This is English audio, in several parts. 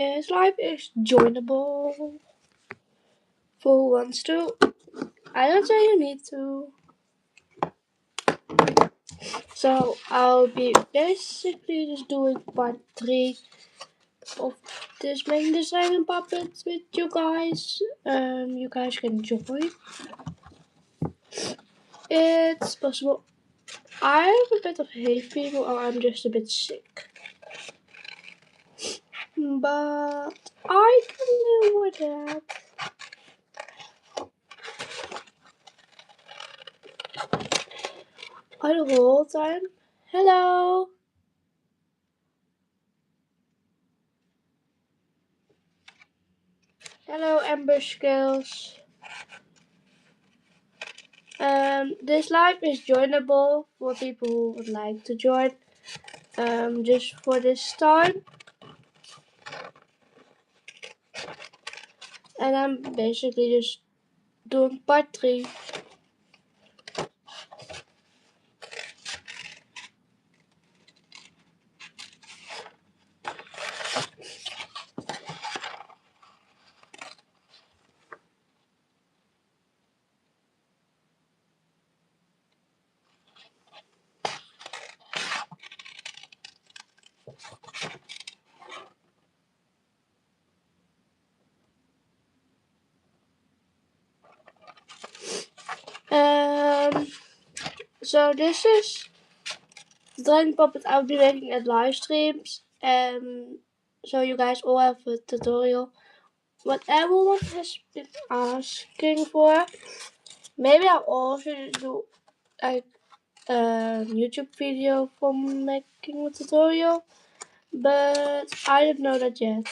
His life is joinable for who wants to. I don't say you need to. So I'll be basically just doing part 3 of this making this dragon puppet with you guys. You guys can join. It's possible I have a bit of hay fever or I'm just a bit sick. But I can live with that. I the whole time. Hello. Hello, Amber Skills. This live is joinable for people who would like to join. Just for this time. And I'm basically just doing part 3. So this is the Dragon Puppet I'll be making at live streams. So you guys all have a tutorial. What everyone has been asking for. Maybe I'll also do like a YouTube video for making a tutorial. But I don't know that yet.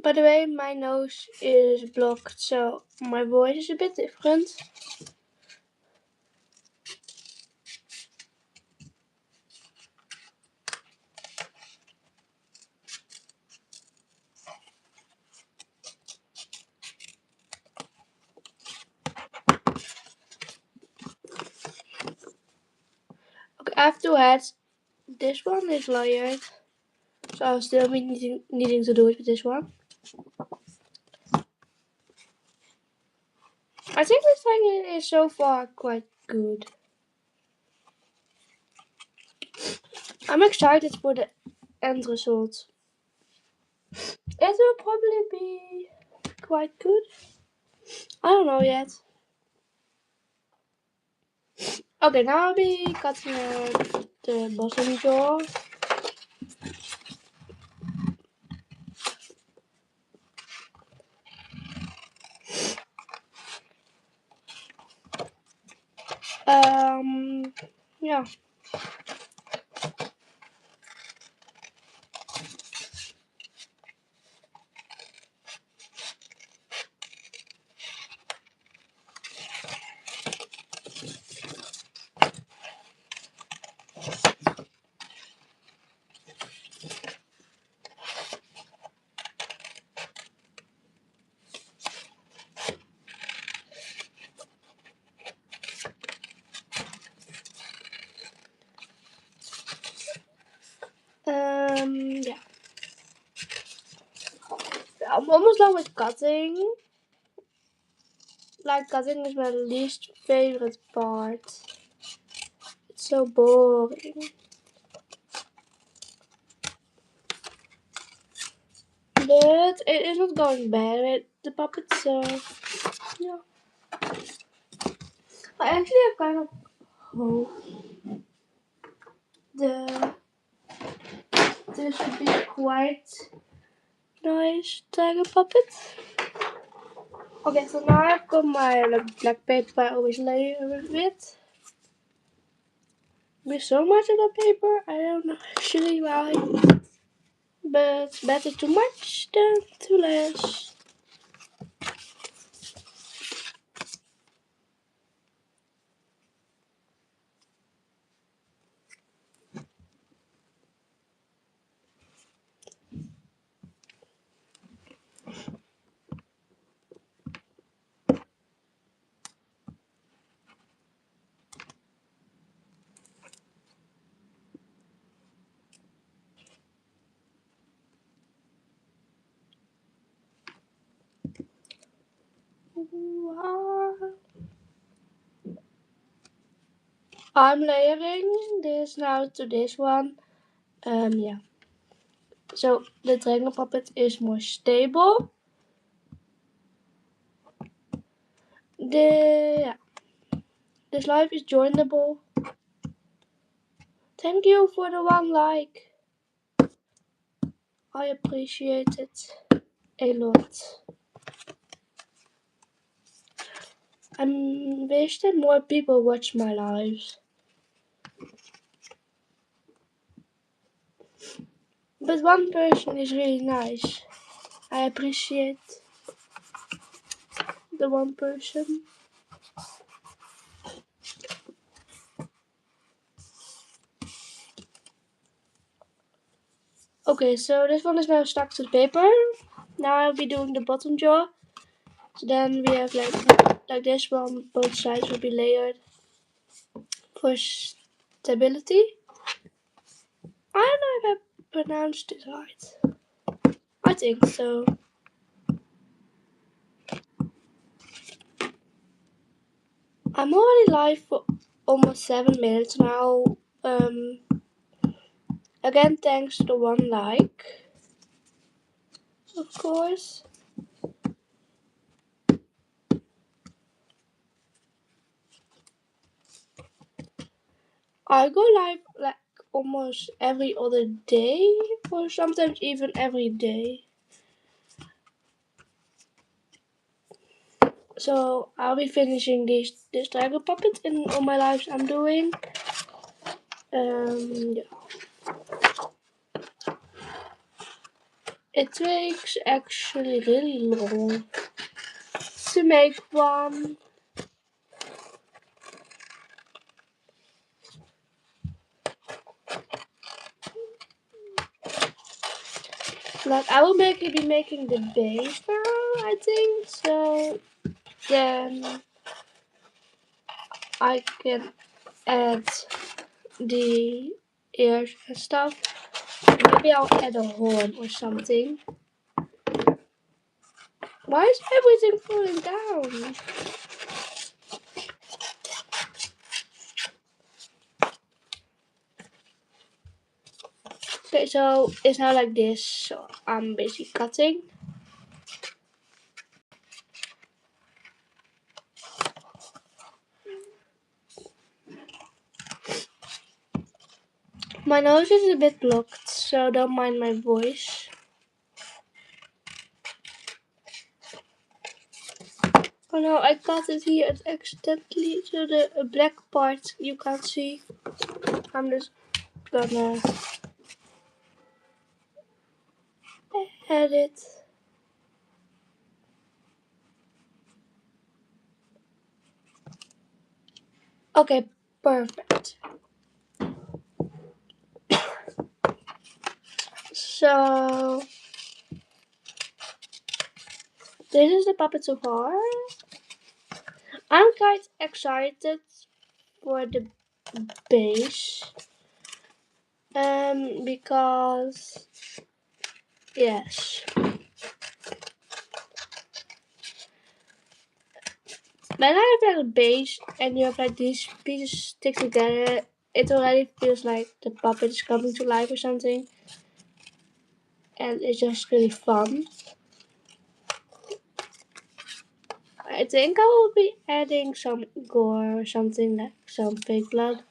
By the way, my nose is blocked, so my voice is a bit different. Okay, I have two heads. This one is layered, so I'll still be needing to do it with this one. I think this thing is so far quite good. I'm excited for the end result. It will probably be quite good. I don't know yet. Okay, now I'll be cutting out the bottom jaw. Yeah. Yeah. I'm almost done with cutting. Like, cutting is my least favorite part. It's so boring. But it is not going bad with the puppet, so yeah. I actually have kind of hope this should be quite nice tiger puppet. Okay, so now I've got my black paper I always layer with. With so much of the paper, I don't know actually why. But better too much than too less. I'm layering this now to this one. Yeah. So the dragon puppet is more stable. This live is joinable. Thank you for the 1 like. I appreciate it a lot. I wish that more people watch my lives. But 1 person is really nice. I appreciate the 1 person. Okay, so this one is now stuck to the paper. Now I'll be doing the bottom jaw. So then we have like this one, both sides will be layered for stability. I don't know if I pronounced it right. I think so. I'm already live for almost 7 minutes now. Again, thanks to the 1 like, of course. I go live like almost every other day, or sometimes even every day. So I'll be finishing this dragon puppet in all my lives I'm doing. Yeah. It takes actually really long to make one. Like I will be making the base now, I think. So then I can add the ears and stuff. Maybe I'll add a horn or something. Why is everything falling down? Okay, so it's now like this. So I'm basically cutting. My nose is a bit blocked, so don't mind my voice. Oh no, I cut it here accidentally, so the black part you can't see. I'm just gonna edit. Okay, perfect. So this is the puppet so far. I'm quite excited for the base. Because yes. When I have like a base and you have like these pieces stick together, it already feels like the puppet is coming to life or something. And it's just really fun. I think I will be adding some gore or something, like some fake blood.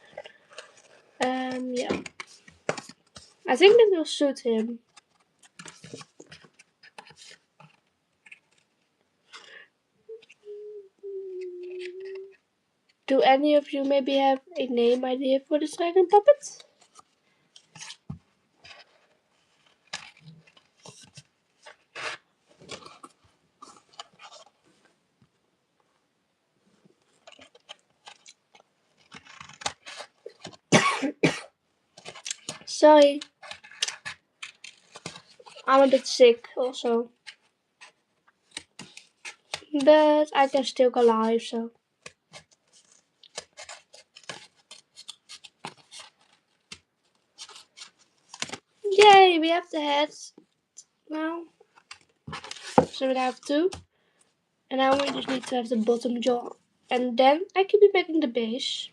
Yeah. I think that will suit him. Do any of you maybe have a name idea for the dragon puppet? Sorry. I'm a bit sick also. But I can still go live, so. Yay, we have the heads now. So we have 2. And now we just need to have the bottom jaw. And then I can be making the base.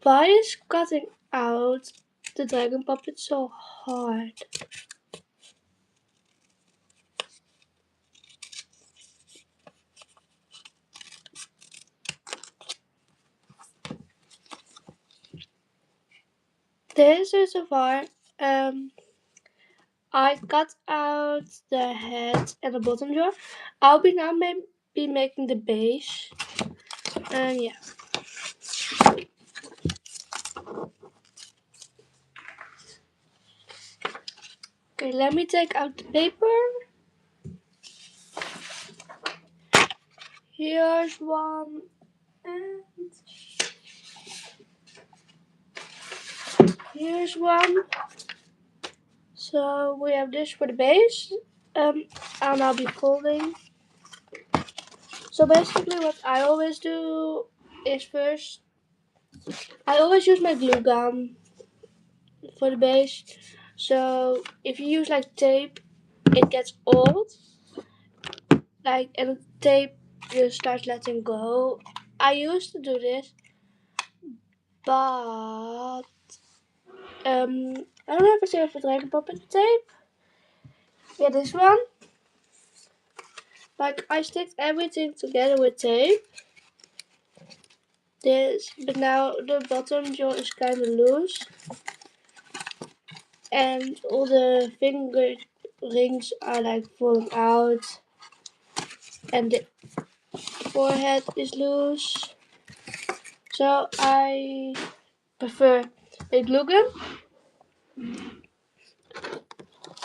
Why is cutting out the dragon puppet so hard? This is so far. I cut out the head and the bottom jaw. I'll be now be making the base. And yeah. Okay, let me take out the paper. Here's one. And here's one. So we have this for the base. And I'll be folding. So basically what I always do is first, I always use my glue gun for the base. So if you use like tape, it gets old. Like, and the tape just starts letting go. I used to do this, but I don't know if I still have a dragon puppet tape. Yeah, this one. Like, I stick everything together with tape. This, but now the bottom jaw is kind of loose, and all the finger rings are like falling out, and the forehead is loose. So I prefer a glue gun.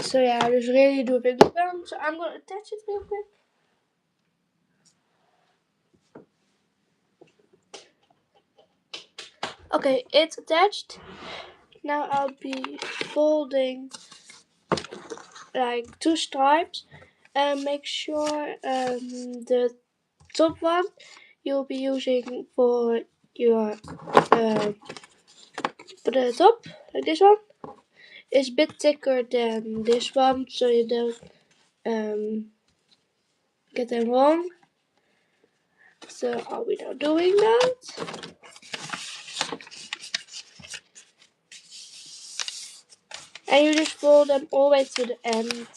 So yeah, I just really do a big glue gun. So I'm gonna attach it real quick. Okay, it's attached. Now I'll be folding like 2 stripes, and make sure the top one you'll be using for your for the top, like this one, is a bit thicker than this one, so you don't get them wrong. So I'll be now doing that. And you just fold them all the way to the end.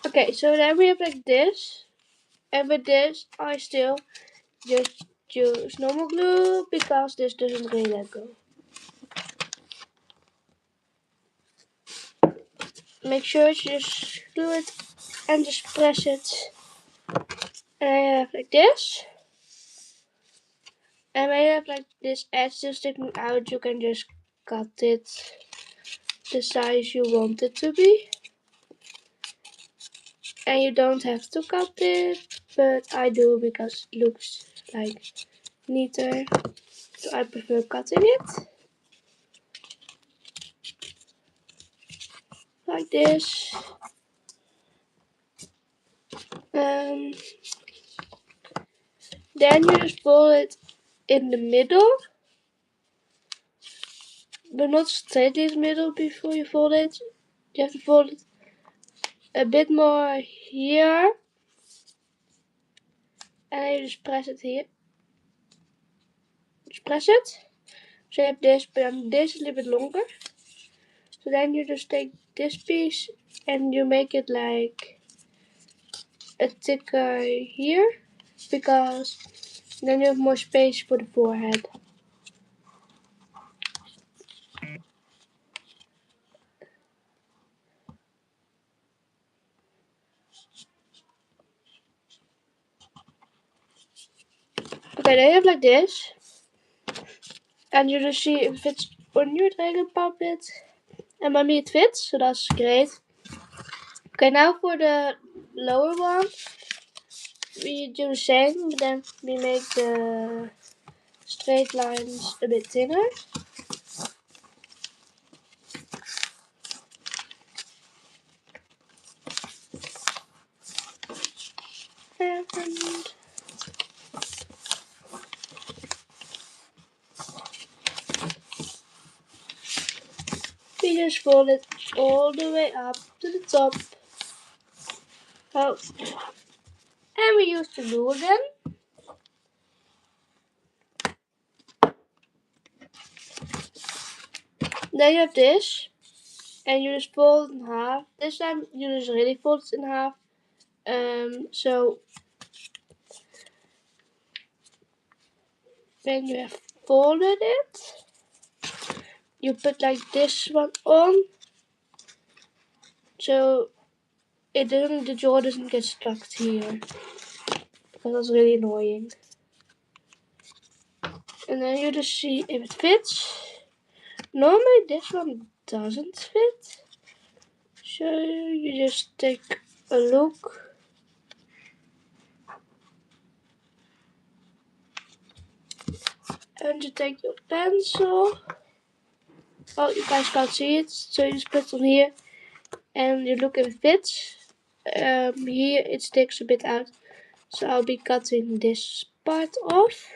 Okay, so then we have like this. And with this, I still just use normal glue because this doesn't really let go. Make sure to just glue it and just press it. And I have like this. And when you have like this edge still sticking out, you can just cut it the size you want it to be. And you don't have to cut it, but I do because it looks like neater. So I prefer cutting it. Like this. Then you just fold it in the middle. But not straight in the middle before you fold it. You have to fold it a bit more here. And then you just press it here. Just press it. So you have this, but then this is a little bit longer. So then you just take this piece and you make it like a thicker here. Because then you have more space for the forehead. Okay, then you have like this. And you just see if it fits on your dragon puppet. And by me it fits, so that's great. Okay, now for the lower one, we do the same, but then we make the straight lines a bit thinner. And you just fold it all the way up to the top. Oh. And we use the glue again. Then you have this, and you just fold it in half. This time you just really fold it in half. So when you have folded it, you put like this one on, so the jaw doesn't get stuck here, because that's really annoying. And then you just see if it fits. Normally this one doesn't fit, so you just take a look. And you take your pencil. Oh, you guys can't see it, so you just put it on here and you look if it fits. Here it sticks a bit out, so I'll be cutting this part off.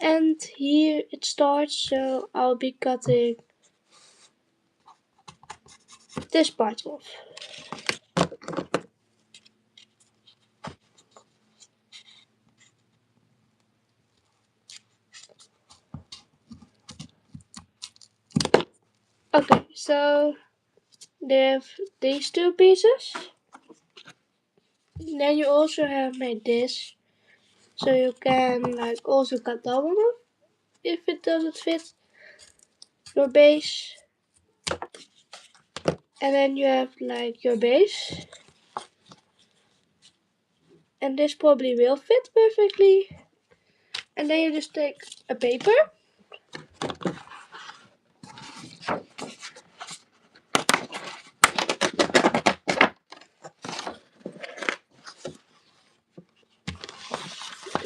And here it starts, so I'll be cutting this part off. Okay, so they have these two pieces. Then you also have made this, so you can like also cut that one off if it doesn't fit your base. And then you have like your base, and this probably will fit perfectly. And then you just take a paper,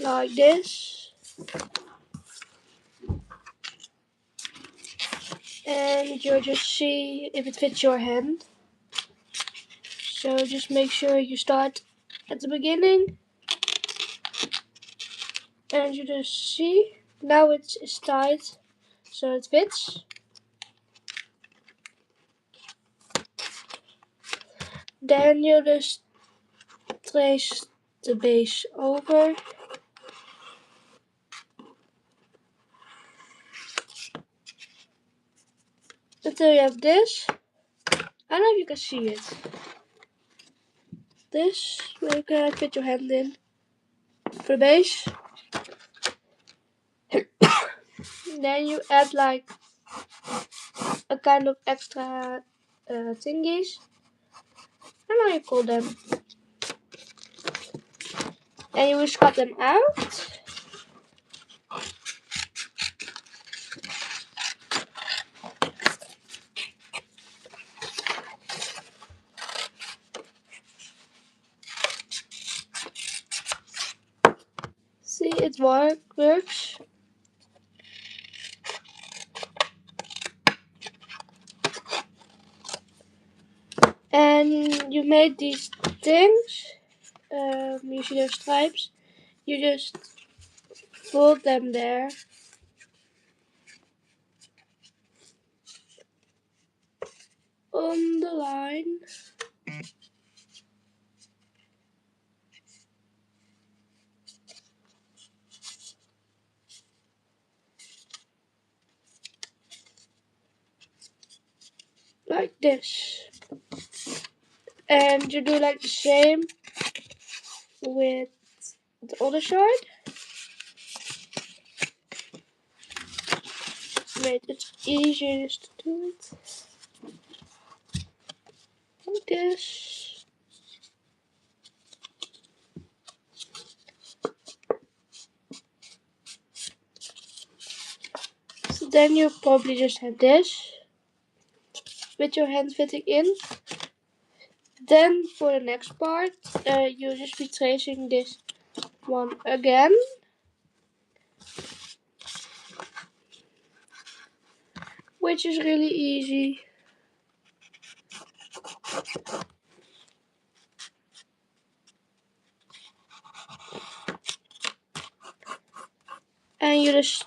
like this, and you just see if it fits your hand. So just make sure you start at the beginning, and you just see now it's tight, so it fits. Then you just trace the base over. Until you have this. I don't know if you can see it. This, where you can fit your hand in for the base. Then you add like a kind of extra thingies. I don't know how you call them. And you just cut them out. See, it works. And you made these things. You see those stripes. You just fold them there. On the line. Like this. And you do like the same with the other side. Wait, it's easiest to do it like this. So then you probably just have this with your hand fitting in. Then for the next part, you'll just be tracing this one again. Which is really easy. And you just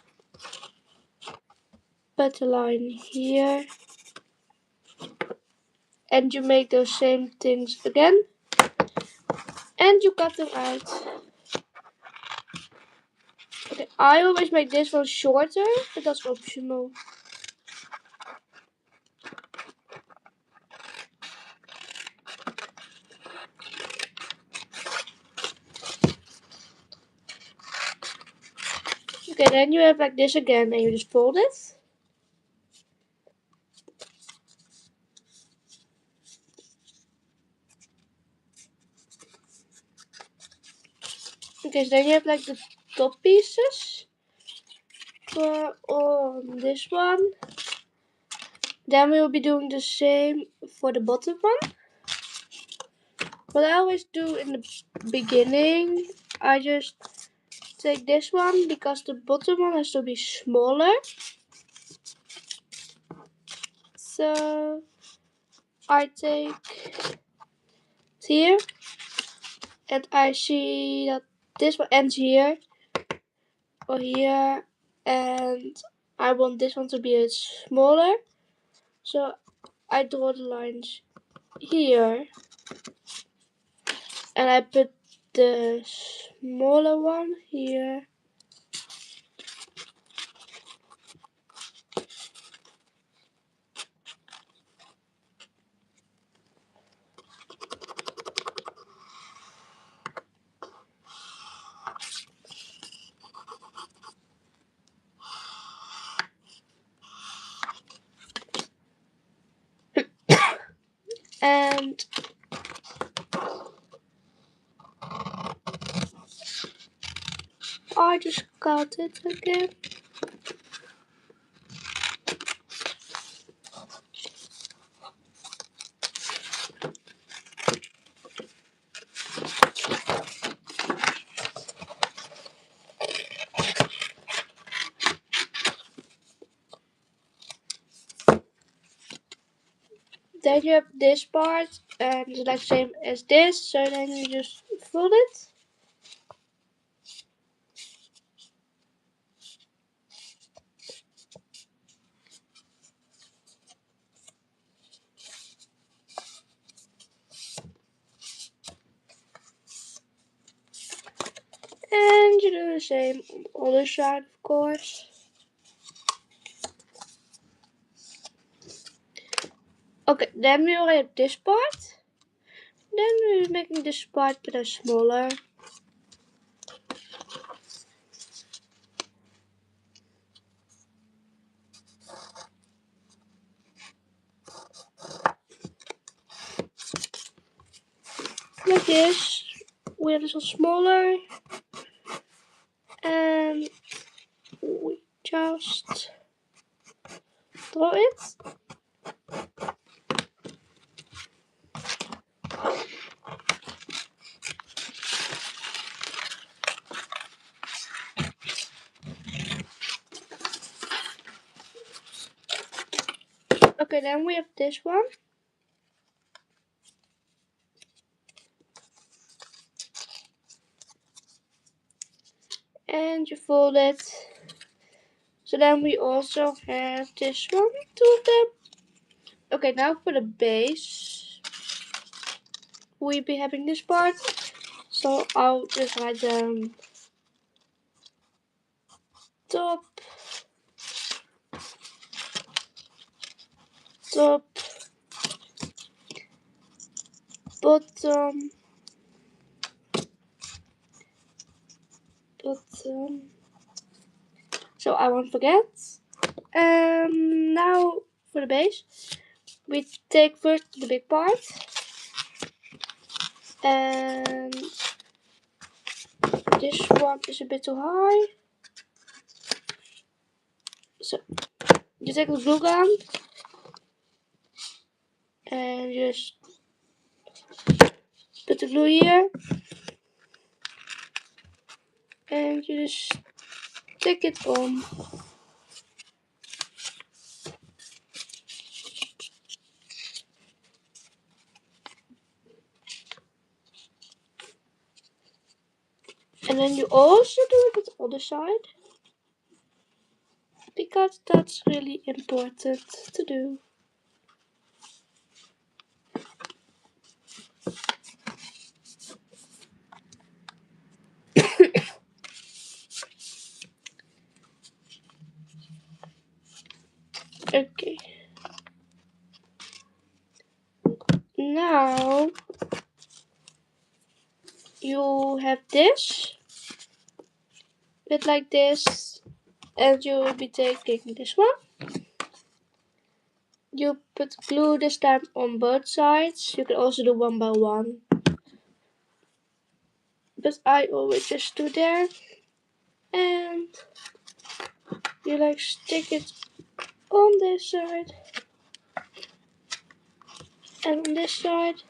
put a line here, and you make those same things again, and you cut them out. Okay, I always make this one shorter, but that's optional. Okay, then you have like this again, and you just fold it. Okay, so then you have like the top pieces on this one. Then we will be doing the same for the bottom one. What I always do in the beginning, I just take this one because the bottom one has to be smaller. So I take here, and I see that this one ends here or here, and I want this one to be a bit smaller. So I draw the lines here, and I put the smaller one here. And I just cut it again. Then you have this part, and it's like same as this, so then you just fold it. And you do the same on the other side, of course. Okay, then we already have this part. Then we're making this part a bit smaller. Like this. We have this one smaller. And we just draw it. Okay, then we have this one. And you fold it. So then we also have this one, two of them. Okay, now for the base. We'll be having this part. So I'll just write down top, top, bottom, bottom. So I won't forget. Now for the base. We take first the big part. And this one is a bit too high. So you take the glue gun and just put the glue here. And you just stick it on. And then you also do it with the other side. because that's really important to do. Okay. Now you have this, bit like this, and you will be taking this one. You put glue this time on both sides. You can also do one by one, but I always just do there, and you like stick it on this side and on this side,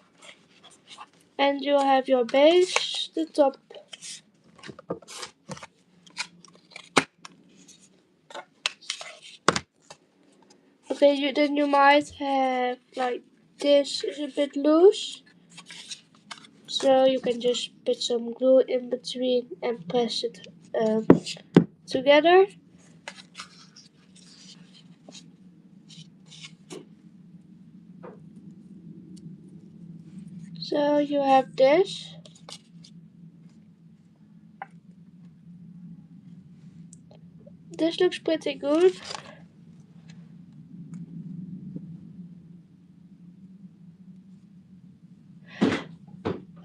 and you have your base, the top. Okay, then you might have like this is a bit loose, so you can just put some glue in between and press it together. So you have this. This looks pretty good.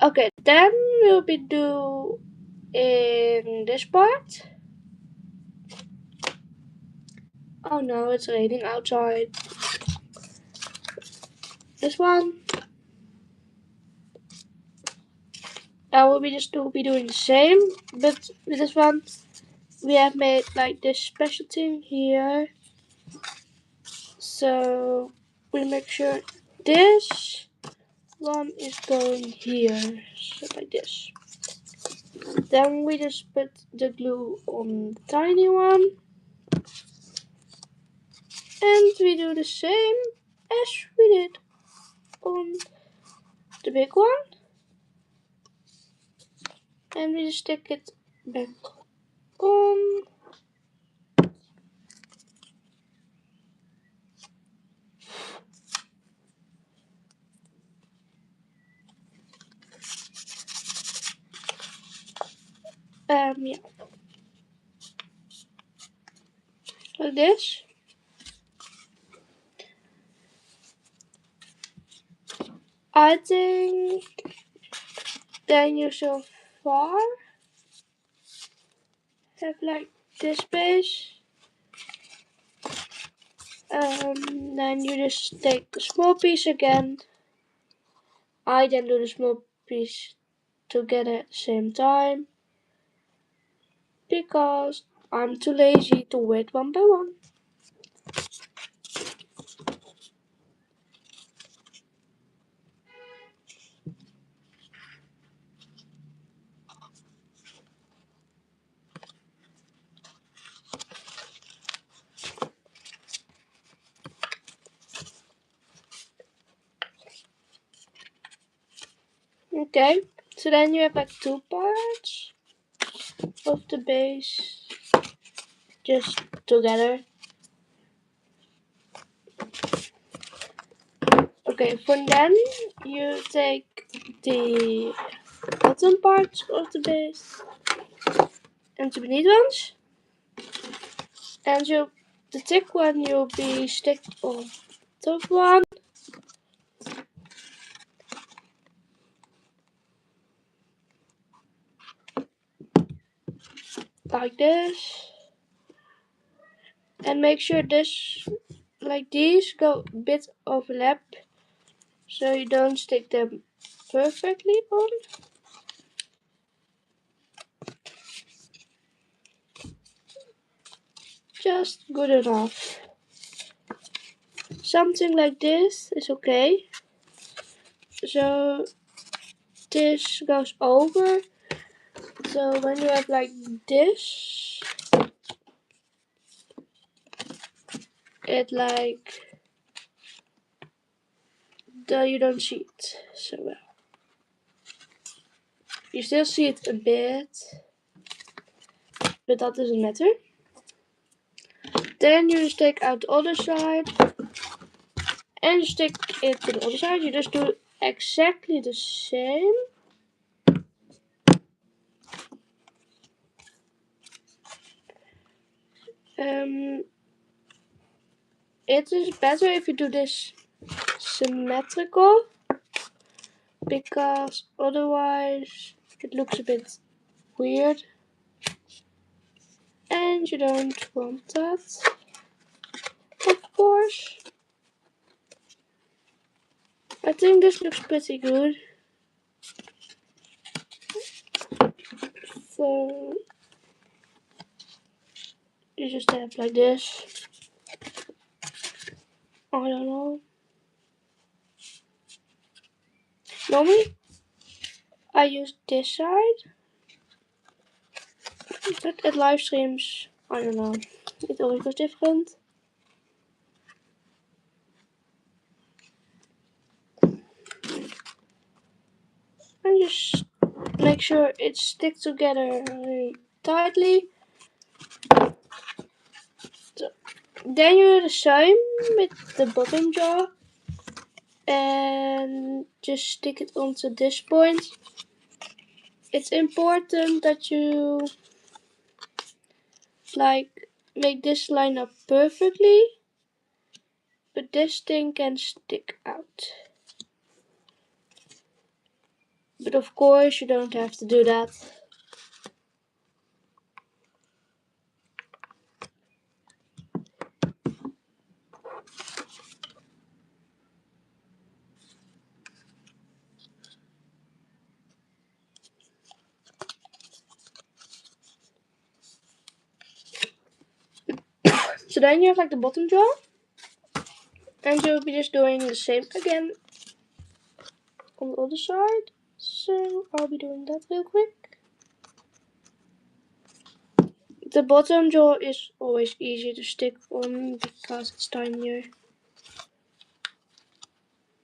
Okay, then we'll be doing this part. Oh no, it's raining outside. This one. I will be doing the same, but with this one we have made like this special thing here. So we make sure this one is going here, so like this. Then we just put the glue on the tiny one, and we do the same as we did on the big one, and we just stick it back on. Yeah, like this. I think then you so far have like this base. Then you just take the small piece again. I then do the small piece together at the same time, because I'm too lazy to wait one by one. Okay, so then you have like two parts of the base just together. Okay, from then you take the bottom part of the base and the beneath ones, and the thick one you'll be stick on top one. Like this, and make sure this, like these, go a bit overlap, so you don't stick them perfectly on. Just good enough. Something like this is okay. So this goes over. So when you have like this, it like you don't see it so well. You still see it a bit, but that doesn't matter. Then you just take out the other side and stick it to the other side. You just do exactly the same. It is better if you do this symmetrical, because otherwise it looks a bit weird and you don't want that, of course. I think this looks pretty good. So you just have like this. I don't know. Normally I use this side, but at live streams, I don't know, it always goes different. And just make sure it sticks together very tightly. So, then you do the same with the bottom jaw and just stick it onto this point. It's important that you make this line up perfectly, but this thing can stick out. But of course you don't have to do that. So then you have like the bottom jaw, and you'll be just doing the same again on the other side. So I'll be doing that real quick. The bottom jaw is always easier to stick on because it's tinier.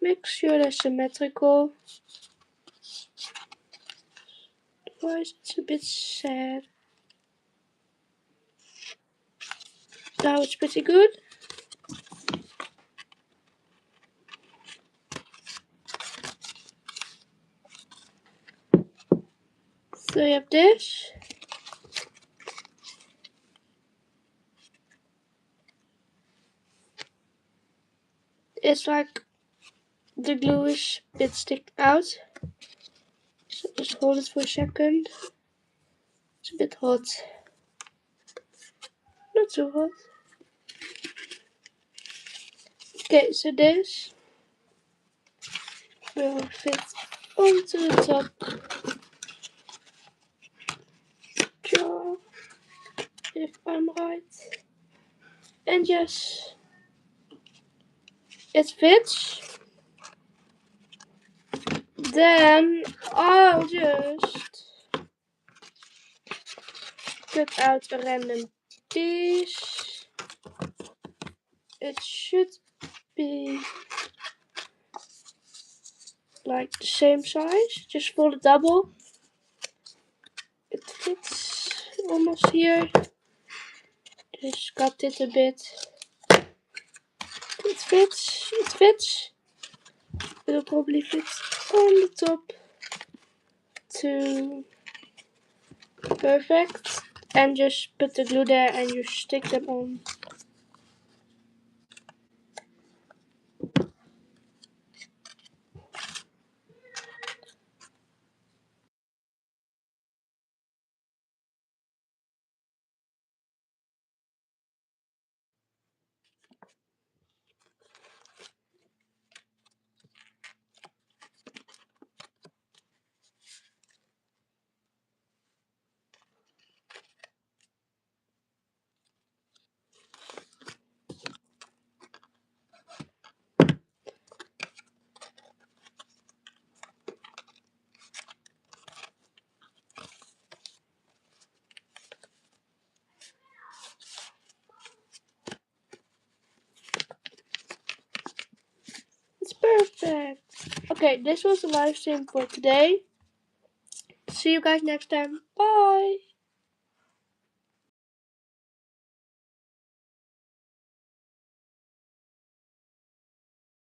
Make sure they're symmetrical. Otherwise it's a bit sad. Now it's pretty good. So you have this. It's like the gluish bit sticking out. So just hold it for a second. It's a bit hot. Not so hot. Okay, so this will fit onto the top jaw, if I'm right. And yes, it fits. Then I'll just cut out a random piece. It should be like the same size, just fold it double. It fits almost here. Just cut it a bit. It fits, it fits. It'll probably fit on the top too. Perfect. And just put the glue there and you stick them on. It's perfect. Okay, this was the live stream for today. See you guys next time. Bye.